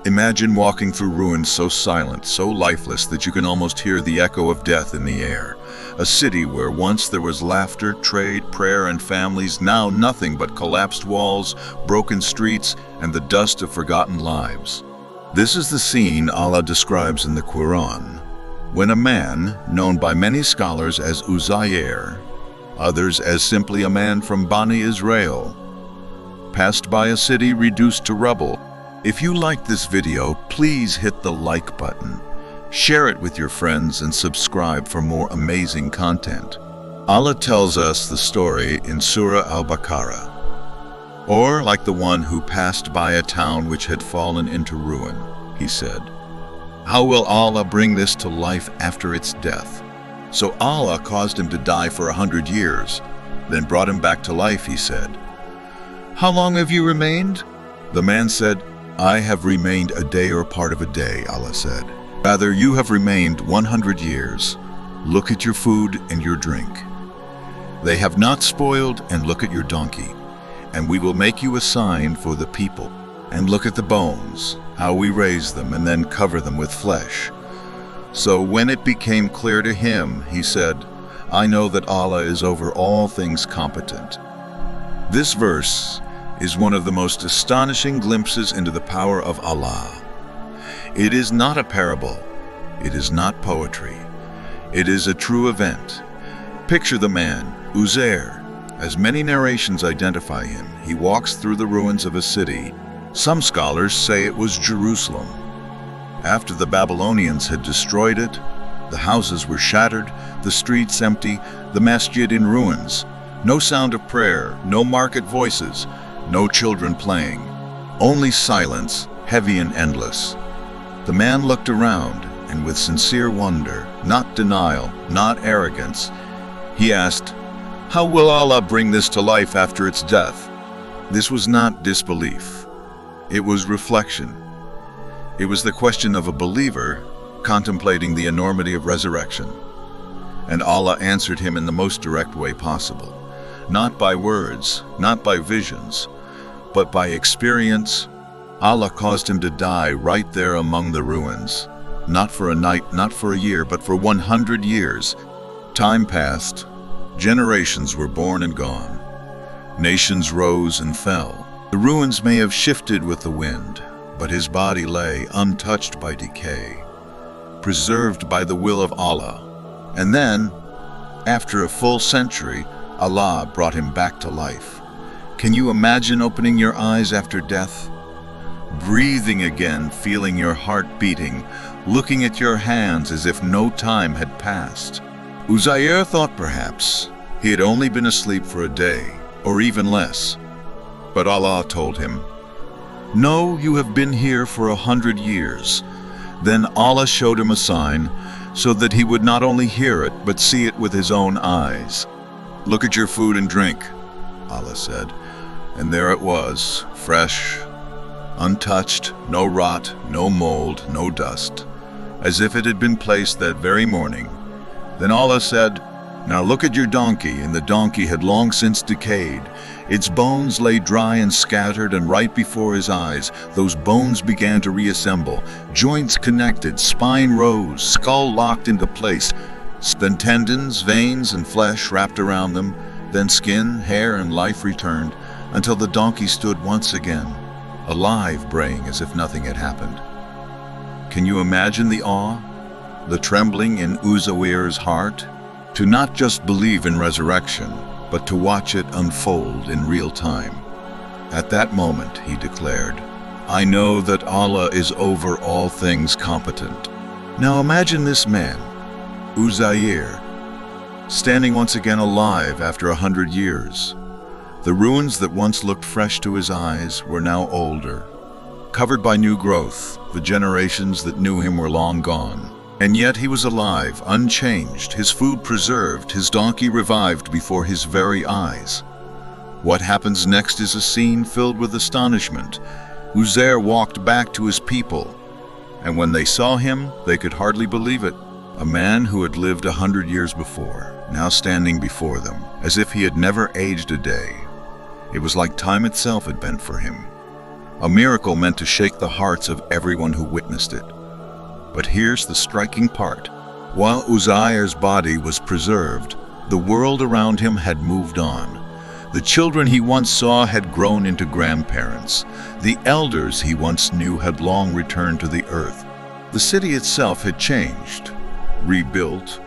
Imagine walking through ruins so silent, so lifeless that you can almost hear the echo of death in the air. A city where once there was laughter, trade, prayer, and families, now nothing but collapsed walls, broken streets, and the dust of forgotten lives. This is the scene Allah describes in the Qur'an, when a man, known by many scholars as Uzair, others as simply a man from Bani Israel, passed by a city reduced to rubble. If you liked this video, please hit the like button, share it with your friends, and subscribe for more amazing content. Allah tells us the story in Surah Al-Baqarah. Or like the one who passed by a town which had fallen into ruin, he said, "How will Allah bring this to life after its death?" So Allah caused him to die for 100 years, then brought him back to life, he said. "How long have you remained?" The man said, "I have remained a day or part of a day," Allah said. "Rather, you have remained 100 years. Look at your food and your drink. They have not spoiled, and look at your donkey. And we will make you a sign for the people. And look at the bones, how we raise them and then cover them with flesh." So when it became clear to him, he said, "I know that Allah is over all things competent." This verse is one of the most astonishing glimpses into the power of Allah. It is not a parable. It is not poetry. It is a true event. Picture the man, Uzair. As many narrations identify him, he walks through the ruins of a city. Some scholars say it was Jerusalem. After the Babylonians had destroyed it, the houses were shattered, the streets empty, the masjid in ruins. No sound of prayer, no market voices, no children playing. Only silence, heavy and endless. The man looked around, and with sincere wonder, not denial, not arrogance, he asked, "How will Allah bring this to life after its death?" This was not disbelief. It was reflection. It was the question of a believer contemplating the enormity of resurrection. And Allah answered him in the most direct way possible. Not by words, not by visions, but by experience. Allah caused him to die right there among the ruins. Not for a night, not for a year, but for 100 years. Time passed. Generations were born and gone. Nations rose and fell. The ruins may have shifted with the wind, but his body lay untouched by decay, preserved by the will of Allah. And then, after a full century, Allah brought him back to life. Can you imagine opening your eyes after death? Breathing again, feeling your heart beating, looking at your hands as if no time had passed. Uzair thought perhaps he had only been asleep for a day, or even less. But Allah told him, "No, you have been here for 100 years. Then Allah showed him a sign so that he would not only hear it, but see it with his own eyes. "Look at your food and drink," Allah said. And there it was, fresh, untouched, no rot, no mold, no dust, as if it had been placed that very morning. Then Allah said, "Now look at your donkey," and the donkey had long since decayed. Its bones lay dry and scattered, and right before his eyes, those bones began to reassemble. Joints connected, spine rose, skull locked into place. Then tendons, veins, and flesh wrapped around them. Then skin, hair, and life returned, until the donkey stood once again, alive, braying as if nothing had happened. Can you imagine the awe, the trembling in Uzair's heart? To not just believe in resurrection, but to watch it unfold in real time. At that moment, he declared, "I know that Allah is over all things competent." Now imagine this man, Uzair, standing once again alive after 100 years. The ruins that once looked fresh to his eyes were now older, covered by new growth. The generations that knew him were long gone. And yet he was alive, unchanged, his food preserved, his donkey revived before his very eyes. What happens next is a scene filled with astonishment. Uzair walked back to his people, and when they saw him, they could hardly believe it. A man who had lived 100 years before, now standing before them, as if he had never aged a day. It was like time itself had bent for him. a miracle meant to shake the hearts of everyone who witnessed it. But here's the striking part. While Uzair's body was preserved, the world around him had moved on. The children he once saw had grown into grandparents. The elders he once knew had long returned to the earth. The city itself had changed, rebuilt,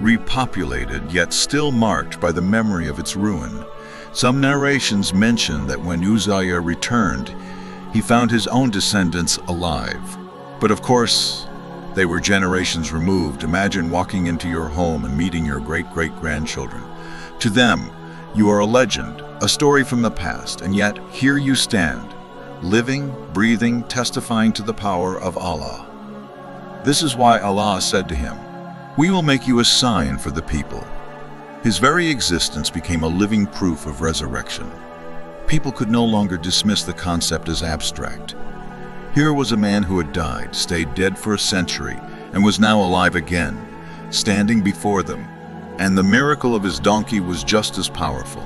repopulated, yet still marked by the memory of its ruin. Some narrations mention that when Uzair returned, he found his own descendants alive. But of course, they were generations removed. Imagine walking into your home and meeting your great-great-grandchildren. To them, you are a legend, a story from the past, and yet here you stand, living, breathing, testifying to the power of Allah. This is why Allah said to him, "We will make you a sign for the people." His very existence became a living proof of resurrection. People could no longer dismiss the concept as abstract. Here was a man who had died, stayed dead for a century, and was now alive again, standing before them. And the miracle of his donkey was just as powerful.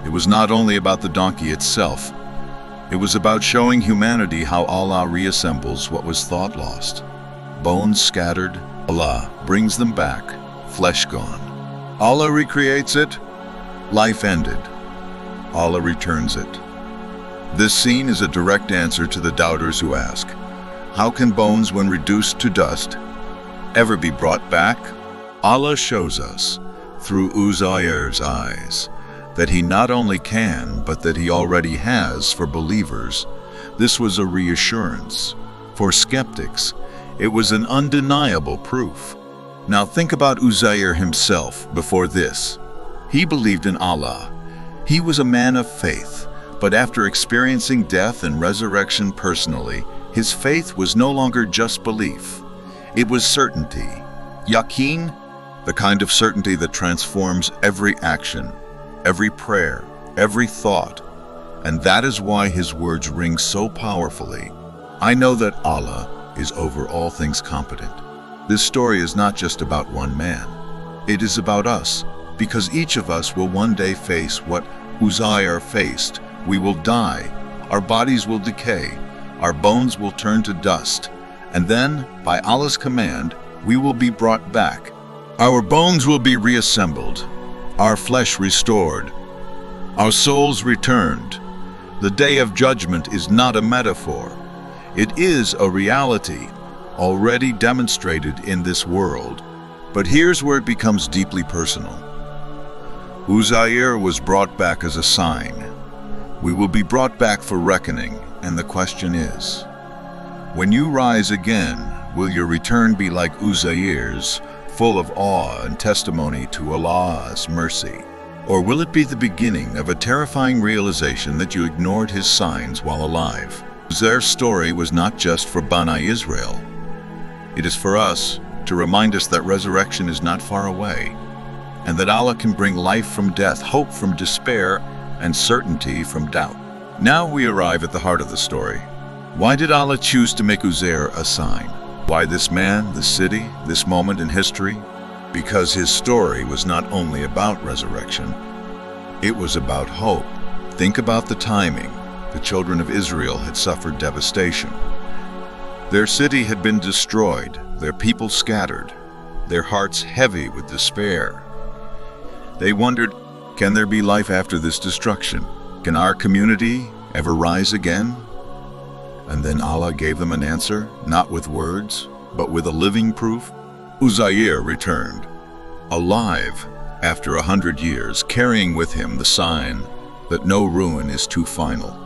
It was not only about the donkey itself. It was about showing humanity how Allah reassembles what was thought lost. Bones scattered, Allah brings them back, flesh gone. Allah recreates it, life ended. Allah returns it. This scene is a direct answer to the doubters who ask, how can bones, when reduced to dust, ever be brought back? Allah shows us, through Uzair's eyes, that he not only can, but that he already has for believers. This was a reassurance. For skeptics, it was an undeniable proof. Now think about Uzair himself before this. He believed in Allah. He was a man of faith. But after experiencing death and resurrection personally, his faith was no longer just belief. It was certainty. Yaqeen, the kind of certainty that transforms every action, every prayer, every thought. And that is why his words ring so powerfully. I know that Allah is over all things competent. This story is not just about one man. It is about us, because each of us will one day face what Uzair faced. We will die, our bodies will decay, our bones will turn to dust, and then, by Allah's command, we will be brought back. Our bones will be reassembled, our flesh restored, our souls returned. The day of judgment is not a metaphor. It is a reality, already demonstrated in this world. But here's where it becomes deeply personal. Uzair was brought back as a sign. We will be brought back for reckoning, and the question is, when you rise again, will your return be like Uzair's, full of awe and testimony to Allah's mercy? Or will it be the beginning of a terrifying realization that you ignored his signs while alive? Uzair's story was not just for Bani Israel. It is for us to remind us that resurrection is not far away, and that Allah can bring life from death, hope from despair, and certainty from doubt. Now we arrive at the heart of the story. Why did Allah choose to make Uzair a sign? Why this man, this city, this moment in history? Because his story was not only about resurrection, it was about hope. Think about the timing. The children of Israel had suffered devastation. Their city had been destroyed, their people scattered, their hearts heavy with despair. They wondered, can there be life after this destruction? Can our community ever rise again? And then Allah gave them an answer, not with words, but with a living proof. Uzair returned, alive after 100 years, carrying with him the sign that no ruin is too final,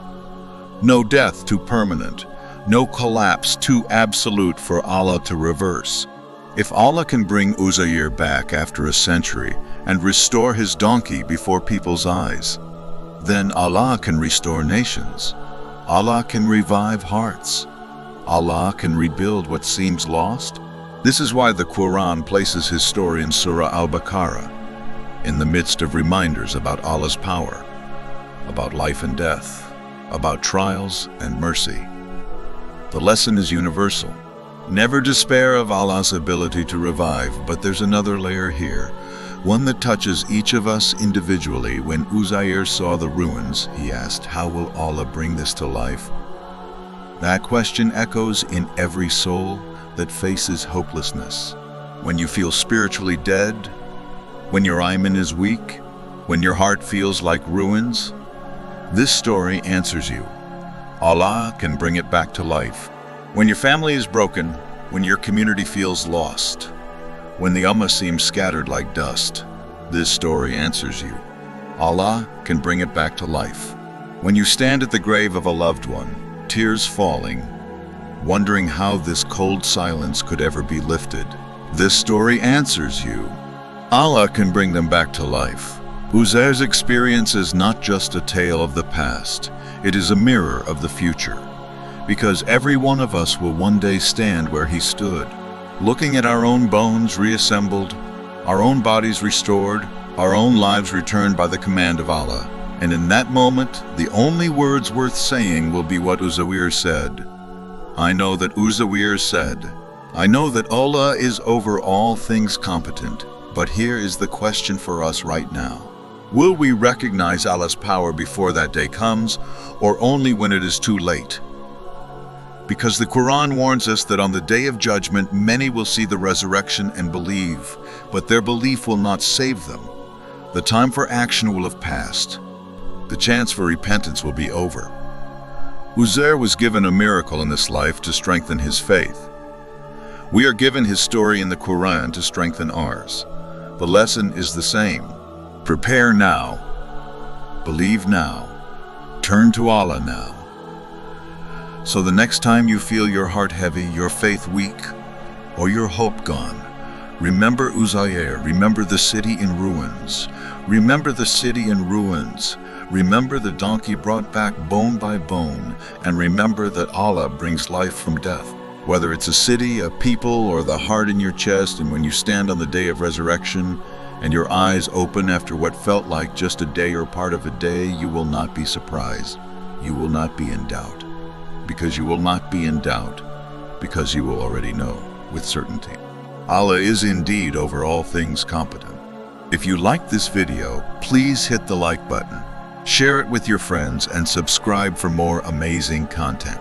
no death too permanent, no collapse too absolute for Allah to reverse. If Allah can bring Uzair back after a century and restore his donkey before people's eyes, then Allah can restore nations. Allah can revive hearts. Allah can rebuild what seems lost. This is why the Qur'an places his story in Surah Al-Baqarah, in the midst of reminders about Allah's power, about life and death, about trials and mercy. The lesson is universal. Never despair of Allah's ability to revive, but there's another layer here, one that touches each of us individually. When Uzair saw the ruins, he asked, how will Allah bring this to life? That question echoes in every soul that faces hopelessness. When you feel spiritually dead, when your iman is weak, when your heart feels like ruins, this story answers you. Allah can bring it back to life. When your family is broken, when your community feels lost, when the ummah seems scattered like dust, this story answers you. Allah can bring it back to life. When you stand at the grave of a loved one, tears falling, wondering how this cold silence could ever be lifted, this story answers you. Allah can bring them back to life. Uzair's experience is not just a tale of the past, it is a mirror of the future. Because every one of us will one day stand where he stood, looking at our own bones reassembled, our own bodies restored, our own lives returned by the command of Allah. And in that moment, the only words worth saying will be what Uzair said. I know that Uzair said, I know that Allah is over all things competent, but here is the question for us right now. Will we recognize Allah's power before that day comes, or only when it is too late? Because the Qur'an warns us that on the day of judgment, many will see the resurrection and believe, but their belief will not save them. The time for action will have passed. The chance for repentance will be over. Uzair was given a miracle in this life to strengthen his faith. We are given his story in the Qur'an to strengthen ours. The lesson is the same. Prepare now. Believe now. Turn to Allah now. So the next time you feel your heart heavy, your faith weak, or your hope gone, remember Uzair, remember the city in ruins. Remember the city in ruins. Remember the donkey brought back bone by bone, and remember that Allah brings life from death. Whether it's a city, a people, or the heart in your chest, and when you stand on the day of resurrection, and your eyes open after what felt like just a day or part of a day, you will not be surprised. You will not be in doubt. Because you will not be in doubt, because you will already know with certainty. Allah is indeed over all things competent. If you liked this video, please hit the like button, share it with your friends, and subscribe for more amazing content.